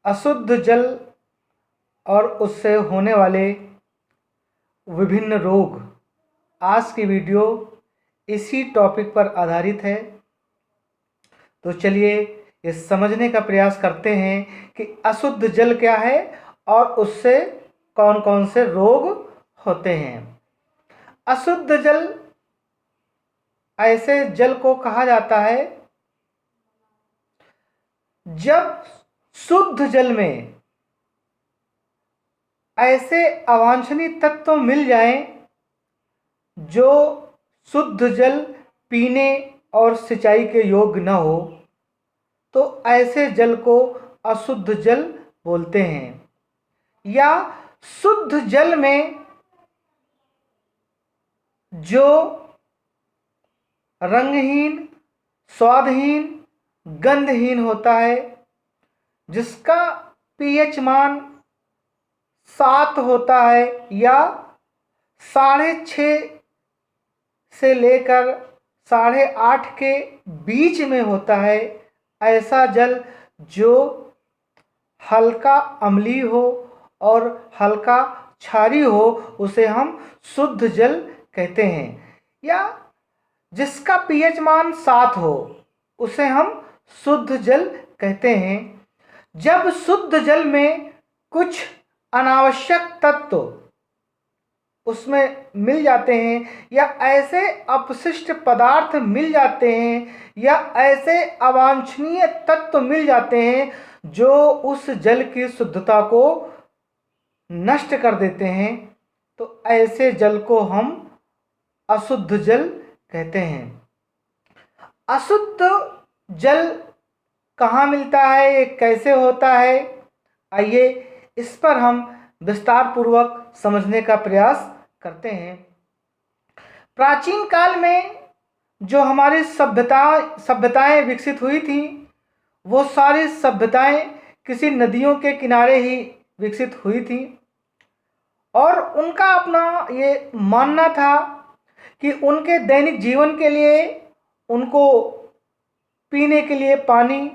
अशुद्ध जल और उससे होने वाले विभिन्न रोग। आज की वीडियो इसी टॉपिक पर आधारित है। तो चलिए ये समझने का प्रयास करते हैं कि अशुद्ध जल क्या है और उससे कौन कौन से रोग होते हैं। अशुद्ध जल ऐसे जल को कहा जाता है जब शुद्ध जल में ऐसे अवांछनीय तत्व मिल जाएं जो शुद्ध जल पीने और सिंचाई के योग्य न हो, तो ऐसे जल को अशुद्ध जल बोलते हैं। या शुद्ध जल में जो रंगहीन, स्वादहीन, गंधहीन होता है, जिसका पीएच मान 7 होता है या 6.5 से लेकर 8.5 के बीच में होता है, ऐसा जल जो हल्का अम्लीय हो और हल्का क्षारीय हो, उसे हम शुद्ध जल कहते हैं। या जिसका पीएच मान 7 हो, उसे हम शुद्ध जल कहते हैं। जब शुद्ध जल में कुछ अनावश्यक तत्व उसमें मिल जाते हैं या ऐसे अपशिष्ट पदार्थ मिल जाते हैं या ऐसे अवांछनीय तत्व मिल जाते हैं जो उस जल की शुद्धता को नष्ट कर देते हैं, तो ऐसे जल को हम अशुद्ध जल कहते हैं। अशुद्ध जल कहाँ मिलता है, ये कैसे होता है, आइए इस पर हम विस्तार पूर्वक समझने का प्रयास करते हैं। प्राचीन काल में जो हमारी सभ्यताएं विकसित हुई थी, वो सारी सभ्यताएं किसी नदियों के किनारे ही विकसित हुई थी और उनका अपना ये मानना था कि उनके दैनिक जीवन के लिए उनको पीने के लिए पानी,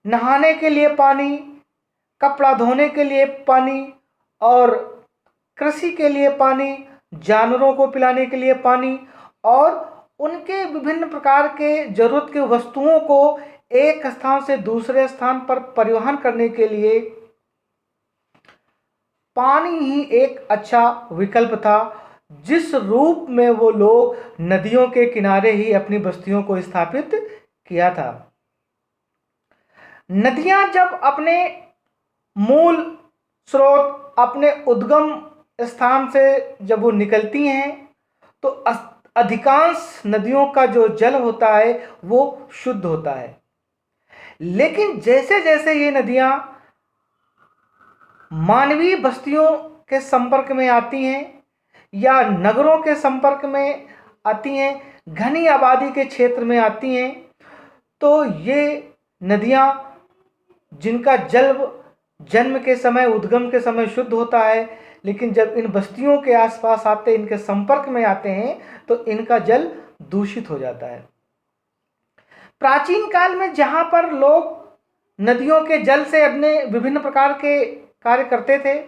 नहाने के लिए पानी, कपड़ा धोने के लिए पानी और कृषि के लिए पानी, जानवरों को पिलाने के लिए पानी और उनके विभिन्न प्रकार के जरूरत की वस्तुओं को एक स्थान से दूसरे स्थान पर परिवहन करने के लिए पानी ही एक अच्छा विकल्प था, जिस रूप में वो लोग नदियों के किनारे ही अपनी बस्तियों को स्थापित किया था। नदियां जब अपने मूल स्रोत, अपने उद्गम स्थान से जब वो निकलती हैं, तो अधिकांश नदियों का जो जल होता है वो शुद्ध होता है। लेकिन जैसे जैसे ये नदियां मानवीय बस्तियों के संपर्क में आती हैं या नगरों के संपर्क में आती हैं, घनी आबादी के क्षेत्र में आती हैं, तो ये नदियां जिनका जल जन्म के समय, उद्गम के समय शुद्ध होता है, लेकिन जब इन बस्तियों के आसपास आते, इनके संपर्क में आते हैं, तो इनका जल दूषित हो जाता है। प्राचीन काल में जहाँ पर लोग नदियों के जल से अपने विभिन्न प्रकार के कार्य करते थे,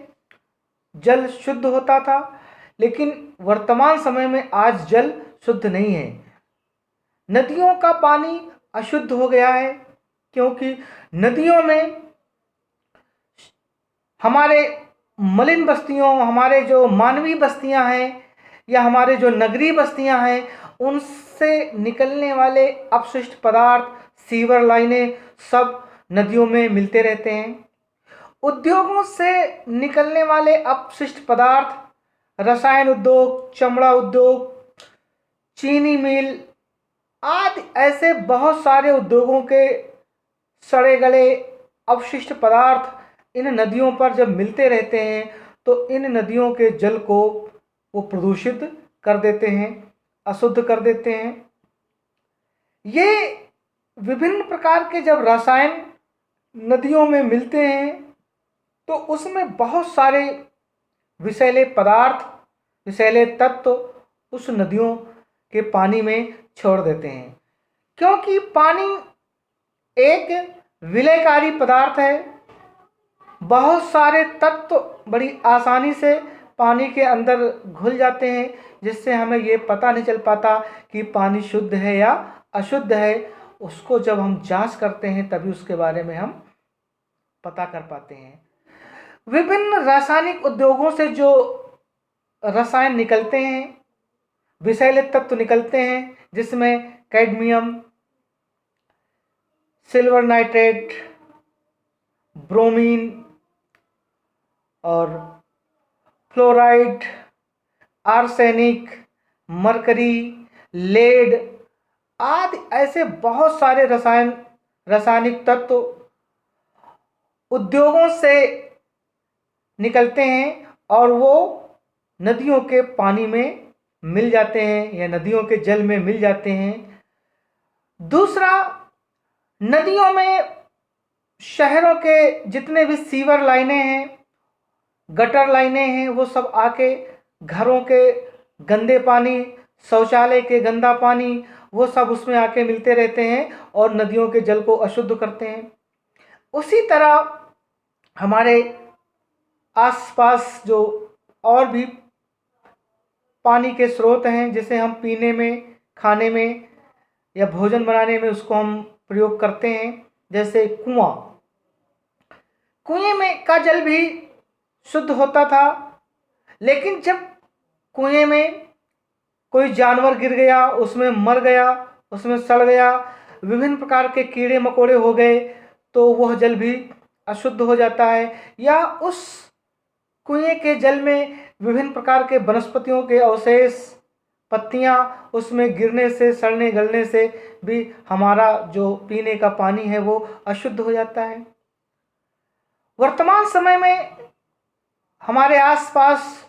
जल शुद्ध होता था। लेकिन वर्तमान समय में आज जल शुद्ध नहीं है। नदियों का पानी अशुद्ध हो गया है, क्योंकि नदियों में हमारे मलिन बस्तियों, हमारे जो मानवीय बस्तियां हैं या हमारे जो नगरीय बस्तियां हैं, उनसे निकलने वाले अपशिष्ट पदार्थ, सीवर लाइनें सब नदियों में मिलते रहते हैं। उद्योगों से निकलने वाले अपशिष्ट पदार्थ, रसायन उद्योग, चमड़ा उद्योग, चीनी मिल आदि ऐसे बहुत सारे उद्योगों के सड़े गले अपशिष्ट पदार्थ इन नदियों पर जब मिलते रहते हैं, तो इन नदियों के जल को वो प्रदूषित कर देते हैं, अशुद्ध कर देते हैं। ये विभिन्न प्रकार के जब रसायन नदियों में मिलते हैं, तो उसमें बहुत सारे विषैले पदार्थ, विषैले तत्व उस नदियों के पानी में छोड़ देते हैं, क्योंकि पानी एक विलयकारी पदार्थ है। बहुत सारे तत्व बड़ी आसानी से पानी के अंदर घुल जाते हैं, जिससे हमें ये पता नहीं चल पाता कि पानी शुद्ध है या अशुद्ध है। उसको जब हम जांच करते हैं तभी उसके बारे में हम पता कर पाते हैं। विभिन्न रासायनिक उद्योगों से जो रसायन निकलते हैं, विषैले तत्व निकलते हैं, जिसमें कैडमियम, सिल्वर नाइट्रेट, ब्रोमीन और फ्लोराइड, आर्सेनिक, मरकरी, लेड आदि ऐसे बहुत सारे रासायनिक तत्व उद्योगों से निकलते हैं और वो नदियों के पानी में मिल जाते हैं या नदियों के जल में मिल जाते हैं। दूसरा, नदियों में शहरों के जितने भी सीवर लाइनें हैं, गटर लाइनें हैं, वो सब आके घरों के गंदे पानी, शौचालय के गंदा पानी, वो सब उसमें आके मिलते रहते हैं और नदियों के जल को अशुद्ध करते हैं। उसी तरह हमारे आसपास जो और भी पानी के स्रोत हैं, जिसे हम पीने में, खाने में या भोजन बनाने में उसको हम प्रयोग करते हैं, जैसे कुआं। कुएं में का जल भी शुद्ध होता था, लेकिन जब कुएं में कोई जानवर गिर गया, उसमें मर गया, उसमें सड़ गया, विभिन्न प्रकार के कीड़े मकोड़े हो गए, तो वह जल भी अशुद्ध हो जाता है। या उस कुएं के जल में विभिन्न प्रकार के वनस्पतियों के अवशेष, पत्तियां उसमें गिरने से, सड़ने गलने से भी हमारा जो पीने का पानी है वो अशुद्ध हो जाता है। वर्तमान समय में हमारे आसपास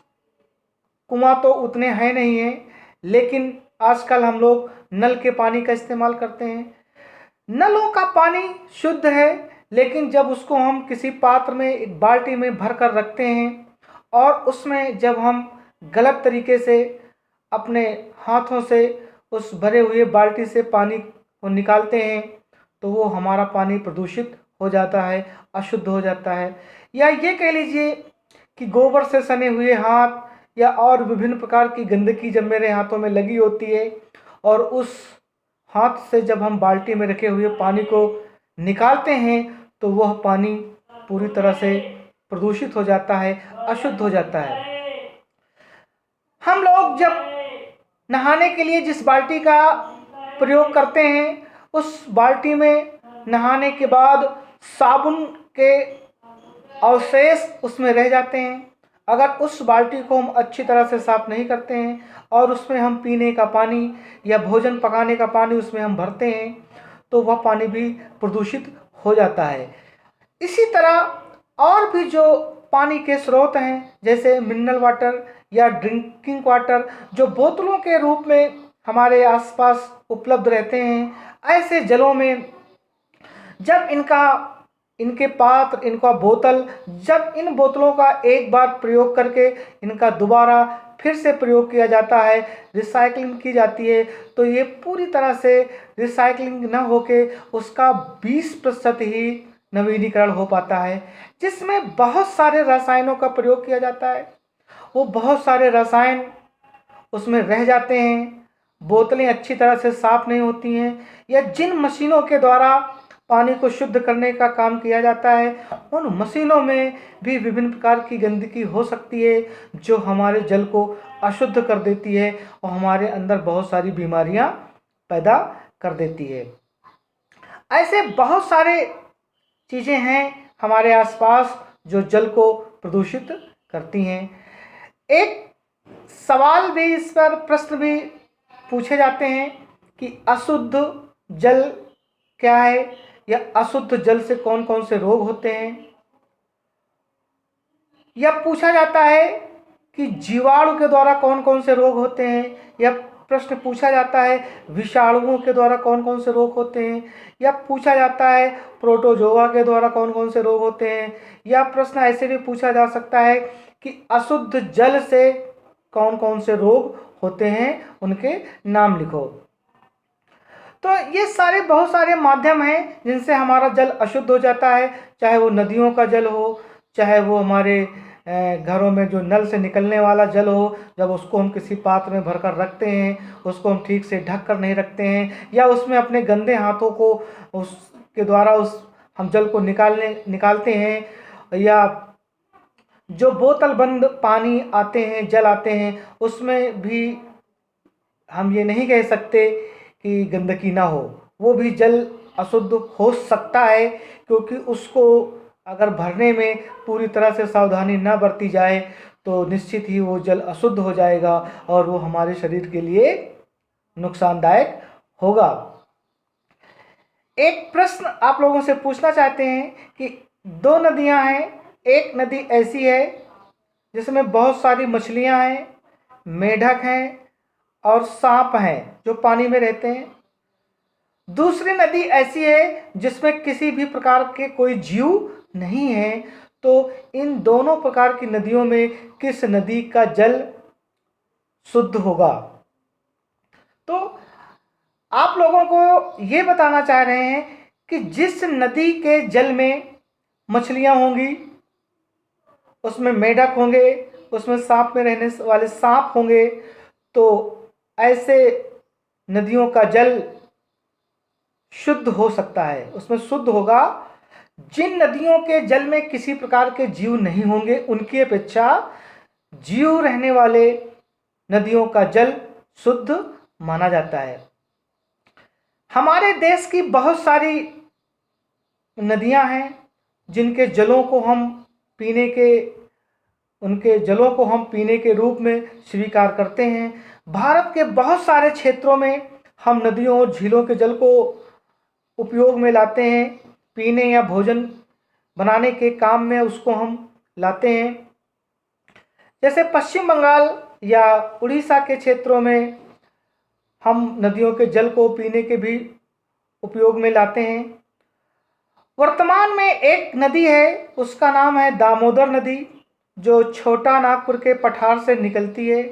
कुआं तो उतने हैं नहीं हैं, लेकिन आजकल हम लोग नल के पानी का इस्तेमाल करते हैं। नलों का पानी शुद्ध है, लेकिन जब उसको हम किसी पात्र में, एक बाल्टी में भर कर रखते हैं और उसमें जब हम गलत तरीके से अपने हाथों से उस भरे हुए बाल्टी से पानी को निकालते हैं, तो वो हमारा पानी प्रदूषित हो जाता है, अशुद्ध हो जाता है। या ये कह लीजिए कि गोबर से सने हुए हाथ या और विभिन्न प्रकार की गंदगी जब मेरे हाथों में लगी होती है और उस हाथ से जब हम बाल्टी में रखे हुए पानी को निकालते हैं, तो वह पानी पूरी तरह से प्रदूषित हो जाता है, अशुद्ध हो जाता है। हम लोग जब नहाने के लिए जिस बाल्टी का प्रयोग करते हैं, उस बाल्टी में नहाने के बाद साबुन के अवशेष उसमें रह जाते हैं। अगर उस बाल्टी को हम अच्छी तरह से साफ नहीं करते हैं और उसमें हम पीने का पानी या भोजन पकाने का पानी उसमें हम भरते हैं, तो वह पानी भी प्रदूषित हो जाता है। इसी तरह और भी जो पानी के स्रोत हैं, जैसे मिनरल वाटर या ड्रिंकिंग वाटर, जो बोतलों के रूप में हमारे आसपास उपलब्ध रहते हैं, ऐसे जलों में जब इनके पात्र, इनका बोतल, जब इन बोतलों का एक बार प्रयोग करके इनका दोबारा फिर से प्रयोग किया जाता है, रिसाइकलिंग की जाती है, तो ये पूरी तरह से रिसाइकलिंग न होके उसका 20% ही नवीनीकरण हो पाता है, जिसमें बहुत सारे रसायनों का प्रयोग किया जाता है। वो बहुत सारे रसायन उसमें रह जाते हैं, बोतलें अच्छी तरह से साफ नहीं होती हैं, या जिन मशीनों के द्वारा पानी को शुद्ध करने का काम किया जाता है, उन मशीनों में भी विभिन्न प्रकार की गंदगी हो सकती है, जो हमारे जल को अशुद्ध कर देती है और हमारे अंदर बहुत सारी बीमारियां पैदा कर देती है। ऐसे बहुत सारे चीज़ें हैं हमारे आसपास जो जल को प्रदूषित करती हैं। एक सवाल भी, इस पर प्रश्न भी पूछे जाते हैं कि अशुद्ध जल क्या है, या अशुद्ध जल से कौन कौन से रोग होते हैं। या पूछा जाता है कि जीवाणु के द्वारा कौन कौन से रोग होते हैं, या प्रश्न पूछा जाता है विषाणुओं के द्वारा कौन कौन से रोग होते हैं, या पूछा जाता है प्रोटोजोआ के द्वारा कौन कौन से रोग होते हैं, या प्रश्न ऐसे भी पूछा जा सकता है कि अशुद्ध जल से कौन कौन से रोग होते हैं, उनके नाम लिखो। तो ये सारे बहुत सारे माध्यम हैं जिनसे हमारा जल अशुद्ध हो जाता है, चाहे वो नदियों का जल हो, चाहे वो हमारे घरों में जो नल से निकलने वाला जल हो, जब उसको हम किसी पात्र में भरकर रखते हैं, उसको हम ठीक से ढक कर नहीं रखते हैं, या उसमें अपने गंदे हाथों को उसके द्वारा उस हम जल को निकालते हैं, या जो बोतल बंद पानी आते हैं, जल आते हैं, उसमें भी हम ये नहीं कह सकते कि गंदगी ना हो। वो भी जल अशुद्ध हो सकता है, क्योंकि उसको अगर भरने में पूरी तरह से सावधानी न बरती जाए तो निश्चित ही वो जल अशुद्ध हो जाएगा और वो हमारे शरीर के लिए नुकसानदायक होगा। एक प्रश्न आप लोगों से पूछना चाहते हैं कि दो नदियां हैं, एक नदी ऐसी है जिसमें बहुत सारी मछलियां हैं, मेढक हैं और सांप हैं जो पानी में रहते हैं। दूसरी नदी ऐसी है जिसमें किसी भी प्रकार के कोई जीव नहीं है। तो इन दोनों प्रकार की नदियों में किस नदी का जल शुद्ध होगा? तो आप लोगों को ये बताना चाह रहे हैं कि जिस नदी के जल में मछलियां होंगी, उसमें मेढक होंगे, उसमें सांप में रहने वाले सांप होंगे, तो ऐसे नदियों का जल शुद्ध हो सकता है, उसमें शुद्ध होगा। जिन नदियों के जल में किसी प्रकार के जीव नहीं होंगे, उनकी अपेक्षा जीव रहने वाले नदियों का जल शुद्ध माना जाता है। हमारे देश की बहुत सारी नदियां हैं जिनके जलों को हम पीने के उनके जलों को हम पीने के रूप में स्वीकार करते हैं। भारत के बहुत सारे क्षेत्रों में हम नदियों और झीलों के जल को उपयोग में लाते हैं, पीने या भोजन बनाने के काम में उसको हम लाते हैं। जैसे पश्चिम बंगाल या उड़ीसा के क्षेत्रों में हम नदियों के जल को पीने के भी उपयोग में लाते हैं। वर्तमान में एक नदी है, उसका नाम है दामोदर नदी, जो छोटा नागपुर के पठार से निकलती है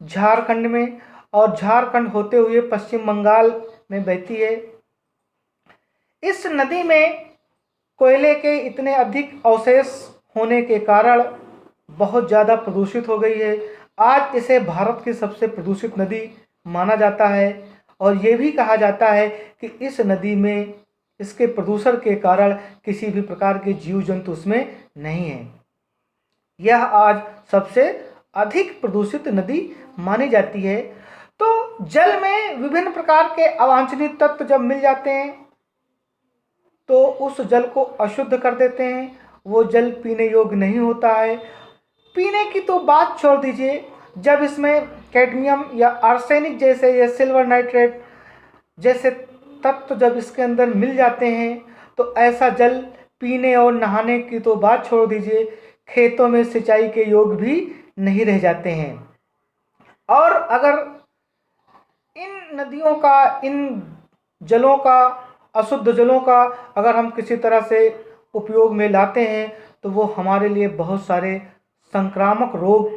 झारखंड में, और झारखंड होते हुए पश्चिम बंगाल में बहती है। इस नदी में कोयले के इतने अधिक अवशेष होने के कारण बहुत ज़्यादा प्रदूषित हो गई है। आज इसे भारत की सबसे प्रदूषित नदी माना जाता है, और ये भी कहा जाता है कि इस नदी में इसके प्रदूषण के कारण किसी भी प्रकार के जीव जंतु उसमें नहीं है। यह आज सबसे अधिक प्रदूषित नदी मानी जाती है। तो जल में विभिन्न प्रकार के अवांछनीय तत्व जब मिल जाते हैं तो उस जल को अशुद्ध कर देते हैं, वो जल पीने योग्य नहीं होता है। पीने की तो बात छोड़ दीजिए, जब इसमें कैडमियम या आर्सेनिक जैसे या सिल्वर नाइट्रेट जैसे तत्व जब इसके अंदर मिल जाते हैं तो ऐसा जल पीने और नहाने की तो बात छोड़ दीजिए, खेतों में सिंचाई के योग भी नहीं रह जाते हैं। और अगर इन नदियों का, इन जलों का, अशुद्ध जलों का अगर हम किसी तरह से उपयोग में लाते हैं तो वो हमारे लिए बहुत सारे संक्रामक रोग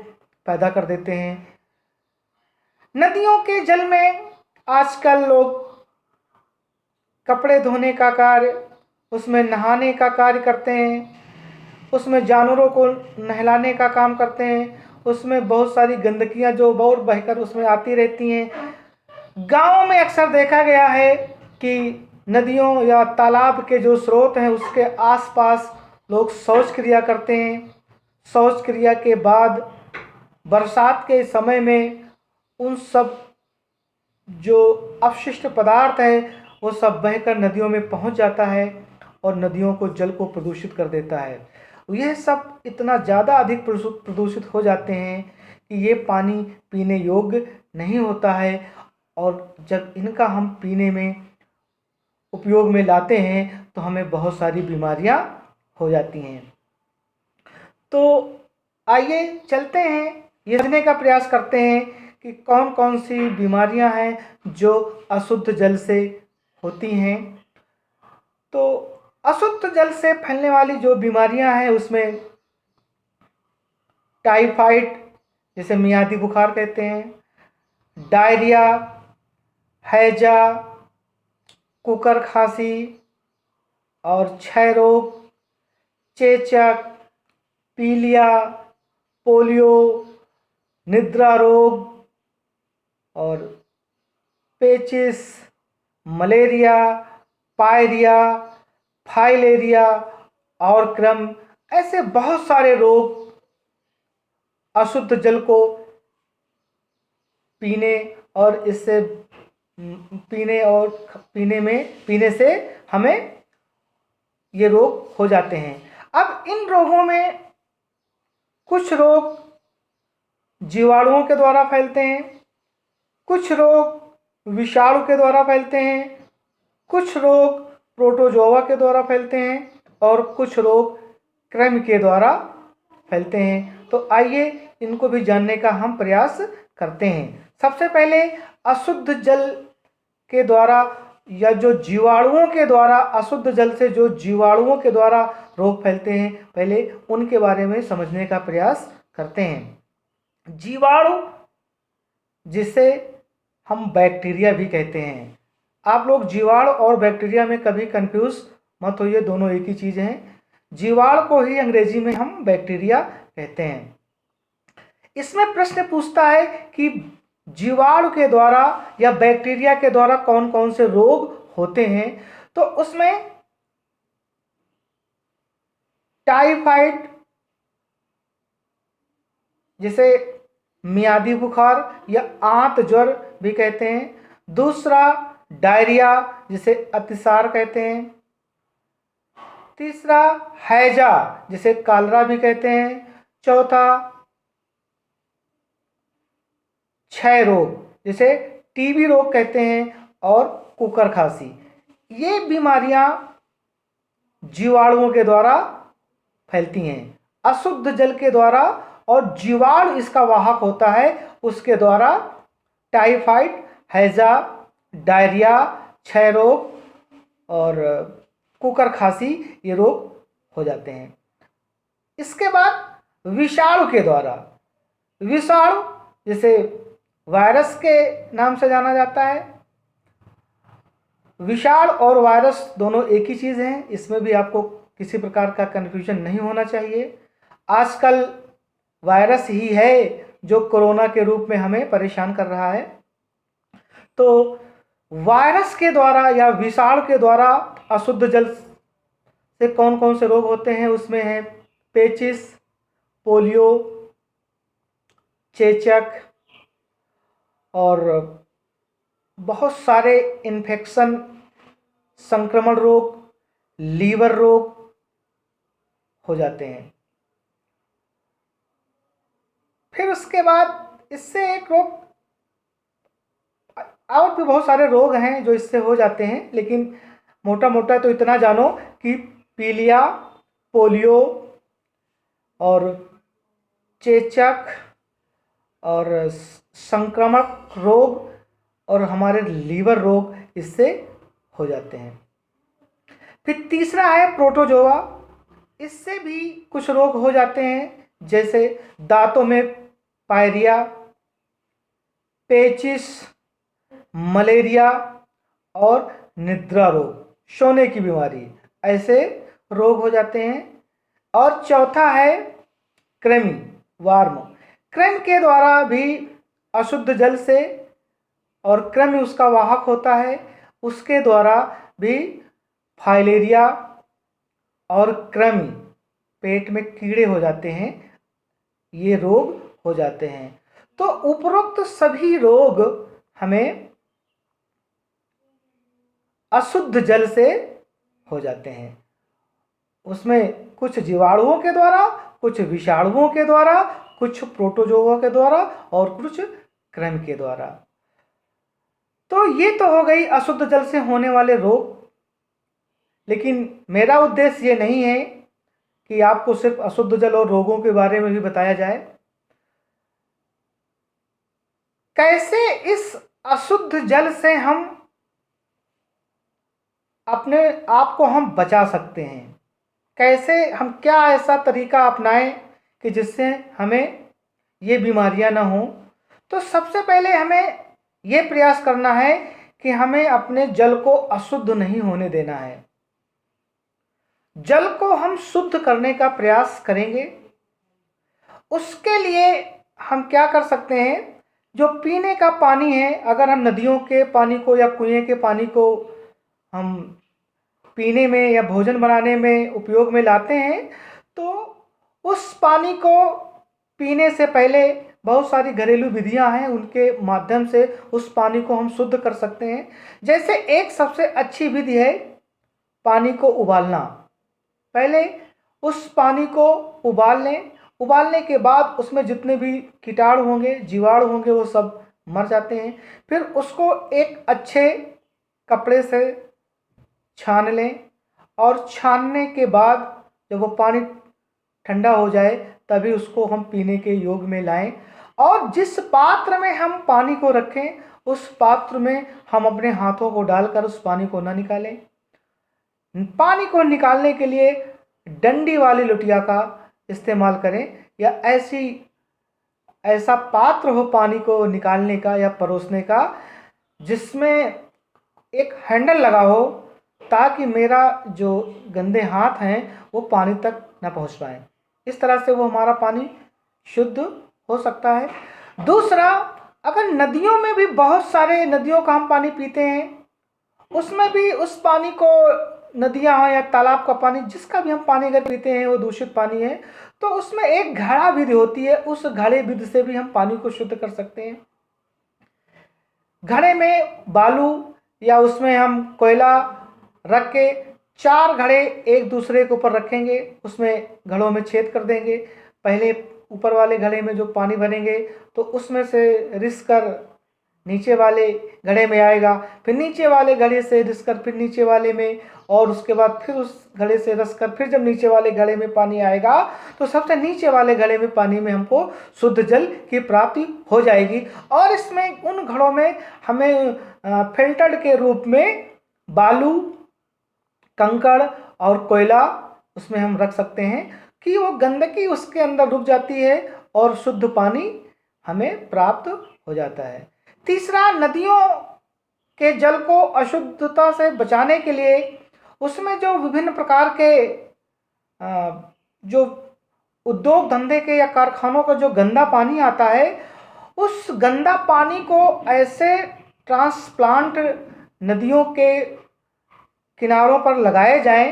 पैदा कर देते हैं। नदियों के जल में आजकल लोग कपड़े धोने का कार्य, उसमें नहाने का कार्य करते हैं, उसमें जानवरों को नहलाने का काम करते हैं, उसमें बहुत सारी गंदगियां जो बहुत बहकर उसमें आती रहती हैं। गाँवों में अक्सर देखा गया है कि नदियों या तालाब के जो स्रोत हैं उसके आसपास लोग शौच क्रिया करते हैं। शौच क्रिया के बाद बरसात के समय में उन सब जो अपशिष्ट पदार्थ है वो सब बहकर नदियों में पहुंच जाता है और नदियों को, जल को प्रदूषित कर देता है। यह सब इतना ज़्यादा अधिक प्रदूषित हो जाते हैं कि ये पानी पीने योग्य नहीं होता है, और जब इनका हम पीने में उपयोग में लाते हैं तो हमें बहुत सारी बीमारियां हो जाती हैं। तो आइए चलते हैं, ये समझने का प्रयास करते हैं कि कौन कौन सी बीमारियां हैं जो अशुद्ध जल से होती हैं। तो अशुद्ध जल से फैलने वाली जो बीमारियां हैं उसमें टाइफाइड, जिसे मियादी बुखार कहते हैं, डायरिया, हैजा, कुकर खांसी और क्षय रोग, चेचक, पीलिया, पोलियो, निद्रा रोग और पेचिस, मलेरिया, पायरिया, फाइलेरिया और क्रम, ऐसे बहुत सारे रोग अशुद्ध जल को पीने और इससे पीने से हमें ये रोग हो जाते हैं। अब इन रोगों में कुछ रोग जीवाणुओं के द्वारा फैलते हैं, कुछ रोग विषाणु के द्वारा फैलते हैं, कुछ रोग प्रोटोजोआ के द्वारा फैलते हैं और कुछ रोग कृमि के द्वारा फैलते हैं। तो आइए इनको भी जानने का हम प्रयास करते हैं। सबसे पहले अशुद्ध जल के द्वारा या जो जीवाणुओं के द्वारा, अशुद्ध जल से जो जीवाणुओं के द्वारा रोग फैलते हैं, पहले उनके बारे में समझने का प्रयास करते हैं। जीवाणु, जिसे हम बैक्टीरिया भी कहते हैं। आप लोग जीवाणु और बैक्टीरिया में कभी कंफ्यूज मत होइए, दोनों एक ही चीज़ हैं। जीवाणु को ही अंग्रेजी में हम बैक्टीरिया कहते हैं। इसमें प्रश्न पूछता है कि जीवाणु के द्वारा या बैक्टीरिया के द्वारा कौन कौन से रोग होते हैं। तो उसमें टाइफाइड, जिसे मियादी बुखार या आंत ज्वर भी कहते हैं। दूसरा डायरिया, जिसे अतिसार कहते हैं। तीसरा हैजा, जिसे कॉलरा भी कहते हैं। चौथा क्षय रोग, जिसे टीबी रोग कहते हैं। और कुकर खांसी। ये बीमारियां जीवाणुओं के द्वारा फैलती हैं, अशुद्ध जल के द्वारा, और जीवाणु इसका वाहक होता है, उसके द्वारा टाइफाइड, हैजा, डायरिया, क्षय रोग और कुकर खांसी, ये रोग हो जाते हैं। इसके बाद विषाणु के द्वारा, विषाणु जिसे वायरस के नाम से जाना जाता है। विषाणु और वायरस दोनों एक ही चीज़ हैं, इसमें भी आपको किसी प्रकार का कन्फ्यूजन नहीं होना चाहिए। आजकल वायरस ही है जो कोरोना के रूप में हमें परेशान कर रहा है। तो वायरस के द्वारा या विषाणु के द्वारा अशुद्ध जल से कौन कौन से रोग होते हैं, उसमें है पेचिस, पोलियो, चेचक और बहुत सारे इन्फेक्शन, संक्रमण रोग, लीवर रोग हो जाते हैं। फिर उसके बाद इससे एक रोग, और भी बहुत सारे रोग हैं जो इससे हो जाते हैं, लेकिन मोटा मोटा तो इतना जानो कि पीलिया, पोलियो और चेचक और संक्रामक रोग और हमारे लीवर रोग इससे हो जाते हैं। फिर तीसरा है प्रोटोजोआ, इससे भी कुछ रोग हो जाते हैं, जैसे दांतों में पायरिया, पेचिस, मलेरिया और निद्रा रोग, सोने की बीमारी, ऐसे रोग हो जाते हैं। और चौथा है कृमि, वार्म। कृमि के द्वारा भी अशुद्ध जल से, और कृमि उसका वाहक होता है, उसके द्वारा भी फाइलेरिया और कृमि, पेट में कीड़े हो जाते हैं, ये रोग हो जाते हैं। तो उपरोक्त सभी रोग हमें अशुद्ध जल से हो जाते हैं। उसमें कुछ जीवाणुओं के द्वारा, कुछ विषाणुओं के द्वारा, कुछ प्रोटोजोआ के द्वारा और कुछ कृमि के द्वारा। तो ये तो हो गई अशुद्ध जल से होने वाले रोग। लेकिन मेरा उद्देश्य ये नहीं है कि आपको सिर्फ अशुद्ध जल और रोगों के बारे में भी बताया जाए। कैसे इस अशुद्ध जल से हम अपने आप को हम बचा सकते हैं, कैसे हम, क्या ऐसा तरीका अपनाएं कि जिससे हमें ये बीमारियां ना हो। तो सबसे पहले हमें ये प्रयास करना है कि हमें अपने जल को अशुद्ध नहीं होने देना है। जल को हम शुद्ध करने का प्रयास करेंगे उसके लिए हम क्या कर सकते हैं, जो पीने का पानी है, अगर हम नदियों के पानी को या कुएं के पानी को हम पीने में या भोजन बनाने में उपयोग में लाते हैं, तो उस पानी को पीने से पहले बहुत सारी घरेलू विधियां हैं, उनके माध्यम से उस पानी को हम शुद्ध कर सकते हैं। जैसे एक सबसे अच्छी विधि है पानी को उबालना। पहले उस पानी को उबाल लें, उबालने के बाद उसमें जितने भी कीटाणु होंगे, जीवाणु होंगे, वो सब मर जाते हैं। फिर उसको एक अच्छे कपड़े से छान लें, और छानने के बाद जब वो पानी ठंडा हो जाए तभी उसको हम पीने के योग में लाएं। और जिस पात्र में हम पानी को रखें, उस पात्र में हम अपने हाथों को डालकर उस पानी को ना निकालें। पानी को निकालने के लिए डंडी वाली लोटिया का इस्तेमाल करें, या ऐसा पात्र हो पानी को निकालने का या परोसने का जिसमें एक हैंडल लगा हो, ताकि मेरा जो गंदे हाथ हैं वो पानी तक न पहुंच पाए। इस तरह से वो हमारा पानी शुद्ध हो सकता है। दूसरा, अगर नदियों में भी बहुत सारे नदियों का हम पानी पीते हैं, उसमें भी उस पानी को, नदियाँ हो या तालाब का पानी, जिसका भी हम पानी अगर पीते हैं वो दूषित पानी है, तो उसमें एक घड़ा विधि होती है, उस घड़े विधि से भी हम पानी को शुद्ध कर सकते हैं। घड़े में बालू या उसमें हम कोयला रख के 4 घड़े एक दूसरे के ऊपर रखेंगे, उसमें घड़ों में छेद कर देंगे। पहले ऊपर वाले घड़े में जो पानी भरेंगे तो उसमें से रिस कर नीचे वाले घड़े में आएगा, फिर नीचे वाले घड़े से रिस कर फिर नीचे वाले में, और उसके बाद फिर उस घड़े से रस कर फिर जब नीचे वाले घड़े में पानी आएगा तो सबसे नीचे वाले घड़े में पानी में हमको शुद्ध जल की प्राप्ति हो जाएगी। और इसमें उन घड़ों में हमें फिल्टर्ड के रूप में बालू, कंकड़ और कोयला उसमें हम रख सकते हैं कि वो गंदगी उसके अंदर रुक जाती है और शुद्ध पानी हमें प्राप्त हो जाता है। तीसरा, नदियों के जल को अशुद्धता से बचाने के लिए उसमें जो विभिन्न प्रकार के जो उद्योग धंधे के या कारखानों का जो गंदा पानी आता है, उस गंदा पानी को ऐसे ट्रांसप्लांट नदियों के किनारों पर लगाए जाएं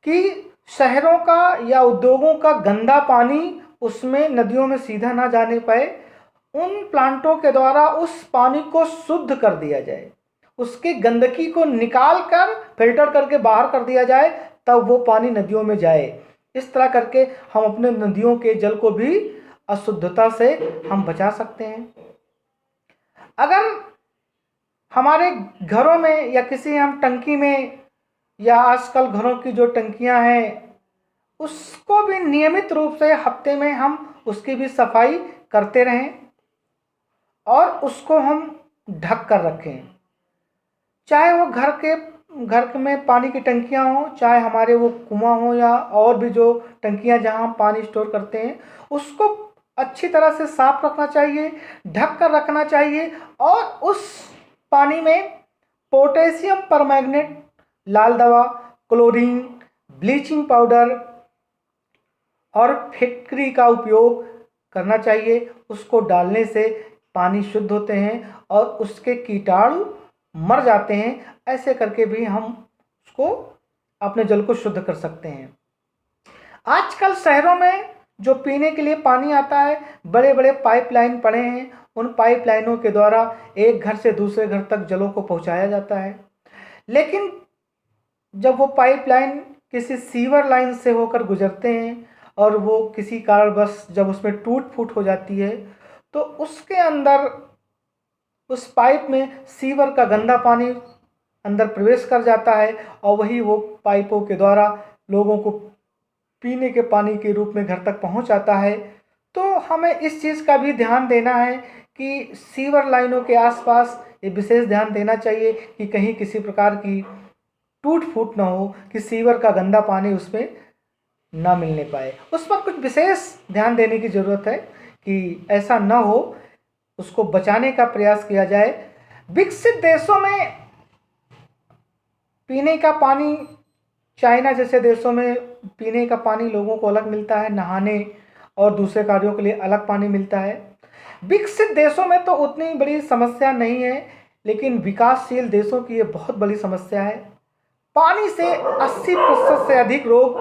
कि शहरों का या उद्योगों का गंदा पानी उसमें नदियों में सीधा ना जाने पाए। उन प्लांटों के द्वारा उस पानी को शुद्ध कर दिया जाए, उसकी गंदगी को निकाल कर फिल्टर करके बाहर कर दिया जाए, तब वो पानी नदियों में जाए। इस तरह करके हम अपने नदियों के जल को भी अशुद्धता से हम बचा सकते हैं। अगर हमारे घरों में या किसी हम टंकी में, या आजकल घरों की जो टंकियां हैं उसको भी नियमित रूप से हफ्ते में हम उसकी भी सफाई करते रहें और उसको हम ढक कर रखें। चाहे वो घर में पानी की टंकियां हों, चाहे हमारे वो कुआं हो, या और भी जो टंकियां जहां हम पानी स्टोर करते हैं, उसको अच्छी तरह से साफ रखना चाहिए, ढक कर रखना चाहिए। और उस पानी में पोटेशियम परमैंगनेट, लाल दवा, क्लोरीन, ब्लीचिंग पाउडर और फिटकरी का उपयोग करना चाहिए। उसको डालने से पानी शुद्ध होते हैं और उसके कीटाणु मर जाते हैं। ऐसे करके भी हम उसको, अपने जल को शुद्ध कर सकते हैं। आजकल शहरों में जो पीने के लिए पानी आता है, बड़े बड़े पाइपलाइन पड़े हैं, उन पाइपलाइनों के द्वारा एक घर से दूसरे घर तक जलों को पहुंचाया जाता है। लेकिन जब वो पाइपलाइन किसी सीवर लाइन से होकर गुजरते हैं और वो किसी कारणवश जब उसमें टूट फूट हो जाती है, तो उसके अंदर, उस पाइप में सीवर का गंदा पानी अंदर प्रवेश कर जाता है, और वही वो पाइपों के द्वारा लोगों को पीने के पानी के रूप में घर तक पहुंच आता है। तो हमें इस चीज़ का भी ध्यान देना है कि सीवर लाइनों के आसपास ये विशेष ध्यान देना चाहिए कि कहीं किसी प्रकार की टूट फूट ना हो, कि सीवर का गंदा पानी उसमें ना मिलने पाए। उस पर कुछ विशेष ध्यान देने की ज़रूरत है कि ऐसा ना हो, उसको बचाने का प्रयास किया जाए। विकसित देशों में पीने का पानी, चाइना जैसे देशों में पीने का पानी लोगों को अलग मिलता है, नहाने और दूसरे कार्यों के लिए अलग पानी मिलता है। विकसित देशों में तो उतनी बड़ी समस्या नहीं है, लेकिन विकासशील देशों की ये बहुत बड़ी समस्या है। पानी से 80% से अधिक रोग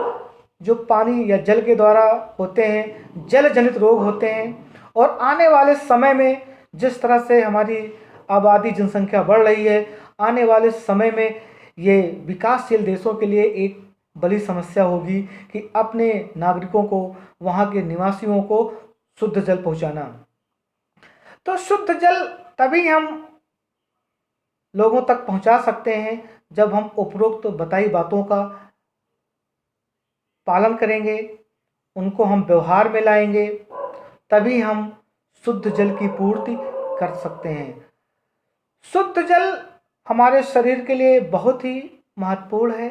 जो पानी या जल के द्वारा होते हैं, जल जनित रोग होते हैं। और आने वाले समय में जिस तरह से हमारी आबादी जनसंख्या बढ़ रही है, आने वाले समय में ये विकासशील देशों के लिए एक बड़ी समस्या होगी कि अपने नागरिकों को, वहाँ के निवासियों को शुद्ध जल पहुँचाना। तो शुद्ध जल तभी हम लोगों तक पहुँचा सकते हैं जब हम उपरोक्त बताई बातों का पालन करेंगे, उनको हम व्यवहार में लाएंगे, तभी हम शुद्ध जल की पूर्ति कर सकते हैं। शुद्ध जल हमारे शरीर के लिए बहुत ही महत्वपूर्ण है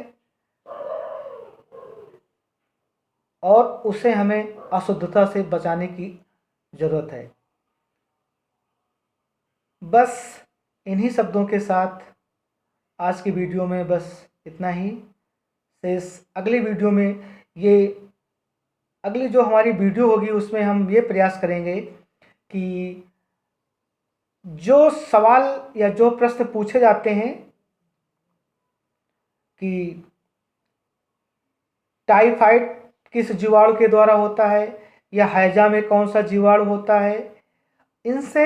और उसे हमें अशुद्धता से बचाने की ज़रूरत है। बस इन्हीं शब्दों के साथ आज की वीडियो में बस इतना ही। शेष अगली वीडियो में अगली जो हमारी वीडियो होगी उसमें हम ये प्रयास करेंगे कि जो सवाल या जो प्रश्न पूछे जाते हैं कि टाइफाइड किस जीवाणु के द्वारा होता है या हैजा में कौन सा जीवाणु होता है, इनसे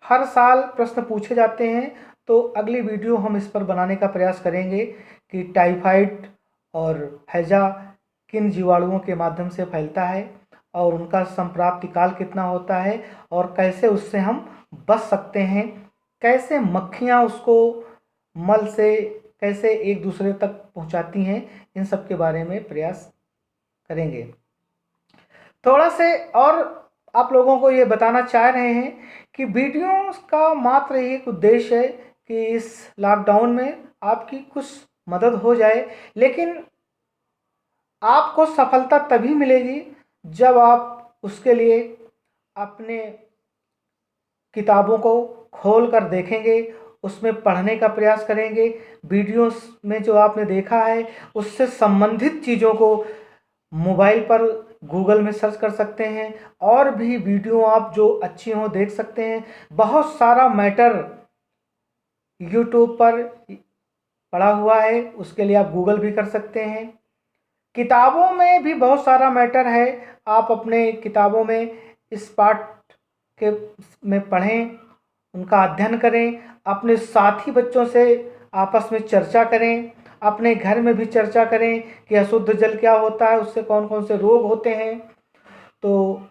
हर साल प्रश्न पूछे जाते हैं। तो अगली वीडियो हम इस पर बनाने का प्रयास करेंगे कि टाइफाइड और हैजा किन जीवाणुओं के माध्यम से फैलता है और उनका संप्राप्ति काल कितना होता है और कैसे उससे हम बच सकते हैं, कैसे मक्खियाँ उसको मल से कैसे एक दूसरे तक पहुंचाती हैं, इन सब के बारे में प्रयास करेंगे। थोड़ा से और आप लोगों को ये बताना चाह रहे हैं कि वीडियो का मात्र एक उद्देश्य है कि इस लॉकडाउन में आपकी कुछ मदद हो जाए, लेकिन आपको सफलता तभी मिलेगी जब आप उसके लिए अपने किताबों को खोल कर देखेंगे, उसमें पढ़ने का प्रयास करेंगे। वीडियोस में जो आपने देखा है उससे संबंधित चीज़ों को मोबाइल पर गूगल में सर्च कर सकते हैं और भी वीडियो आप जो अच्छी हों देख सकते हैं। बहुत सारा मैटर यूट्यूब पर पड़ा हुआ है, उसके लिए आप गूगल भी कर सकते हैं। किताबों में भी बहुत सारा मैटर है, आप अपने किताबों में इस पाठ के में पढ़ें, उनका अध्ययन करें, अपने साथी बच्चों से आपस में चर्चा करें, अपने घर में भी चर्चा करें कि अशुद्ध जल क्या होता है, उससे कौन कौन से रोग होते हैं। तो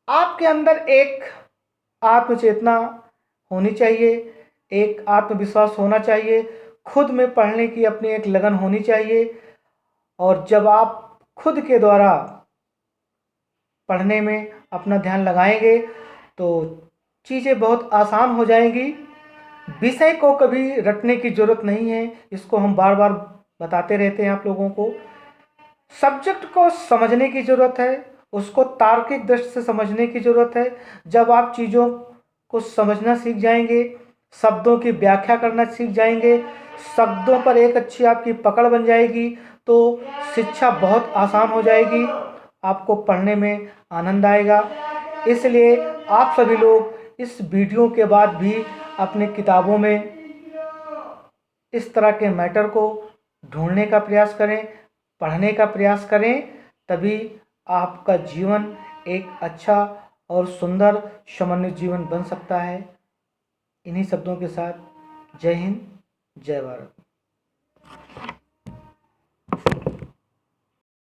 आपके अंदर एक आत्मचेतना होनी चाहिए, एक आत्मविश्वास होना चाहिए, खुद में पढ़ने की अपनी एक लगन होनी चाहिए। और जब आप खुद के द्वारा पढ़ने में अपना ध्यान लगाएंगे तो चीज़ें बहुत आसान हो जाएंगी। विषय को कभी रटने की ज़रूरत नहीं है, इसको हम बार बार बताते रहते हैं आप लोगों को। सब्जेक्ट को समझने की ज़रूरत है, उसको तार्किक दृष्टि से समझने की ज़रूरत है। जब आप चीज़ों को समझना सीख जाएंगे, शब्दों की व्याख्या करना सीख जाएंगे, शब्दों पर एक अच्छी आपकी पकड़ बन जाएगी, तो शिक्षा बहुत आसान हो जाएगी, आपको पढ़ने में आनंद आएगा। इसलिए आप सभी लोग इस वीडियो के बाद भी अपने किताबों में इस तरह के मैटर को ढूंढने का प्रयास करें, पढ़ने का प्रयास करें, तभी आपका जीवन एक अच्छा और सुंदर समन्वित जीवन बन सकता है। इन्हीं शब्दों के साथ जय हिंद, जय भारत।